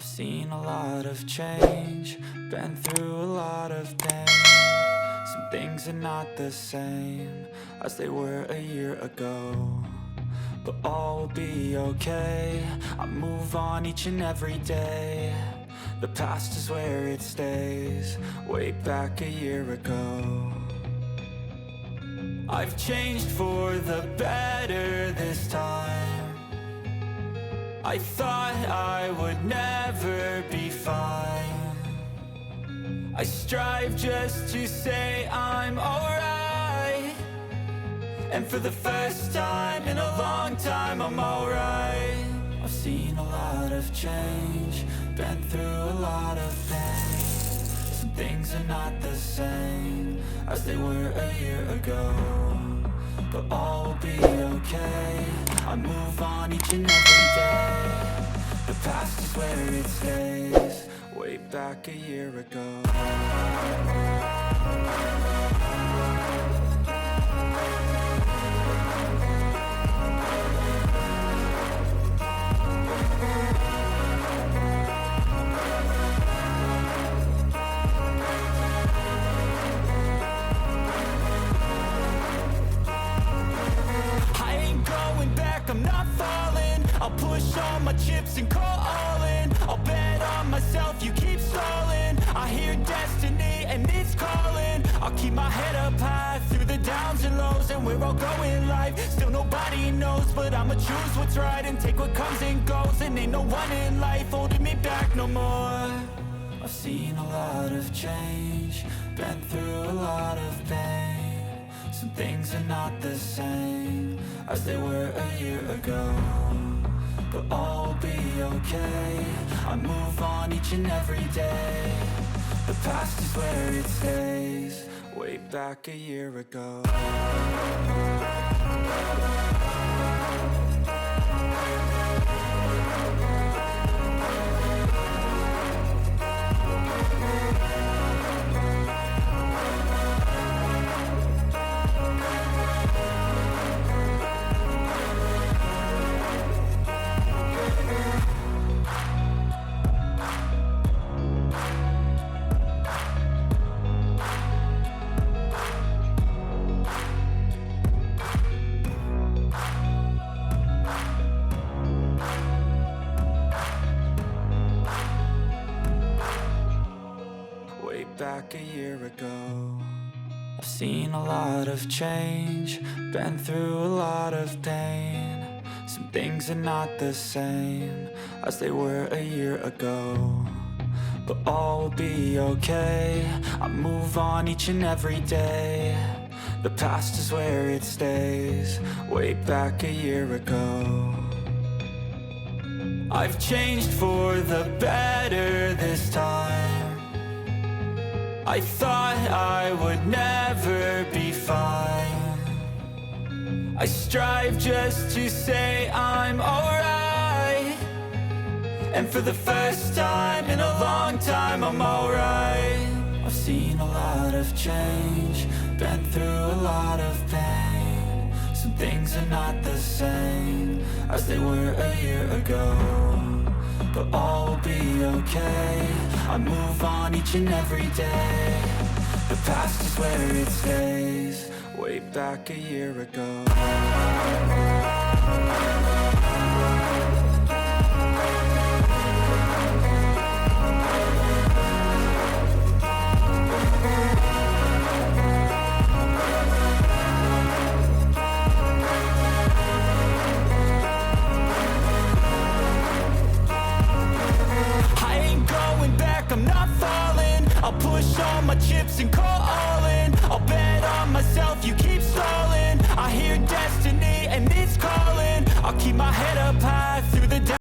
I've seen a lot of change, been through a lot of pain. Some things are not the same as they were a year ago, but all will be okay. I move on each and every day. The past is where it stays, way back a year ago. I've changed for the better this time. I thought I would never be fine. I strive just to say I'm alright, and for the first time in a long time I'm alright. I've seen a lot of change, been through a lot of pain. Some things are not the same as they were a year ago, but all will be okay. I move on each and every day. The past is where it stays, way back a year ago. I'm not falling, I'll push all my chips and call all in. I'll bet on myself, you keep stalling. I hear destiny and it's calling. I'll keep my head up high through the downs and lows, and we're all going live. Still nobody knows, but I'ma choose what's right and take what comes and goes. And ain't no one in life holding me back no more. I've seen a lot of change, been through a lot of pain. Some things are not the same as they were a year ago, but all will be okay. I move on each and every day. The past is where it stays, way back a year ago. Back a year ago. I've seen a lot of change, been through a lot of pain. Some things are not the same as they were a year ago, but all will be okay. I move on each and every day. The past is where it stays, way back a year ago. I've changed for the better this time. I thought I would never be fine. I strive just to say I'm alright, and for the first time in a long time I'm alright. I've seen a lot of change, been through a lot of pain. Some things are not the same as they were a year ago, but all will be okay. I move on each and every day. The past is where it stays, way back a year ago. I'm not falling, I'll push all my chips and call all in. I'll bet on myself, you keep stalling. I hear destiny and it's calling. I'll keep my head up high through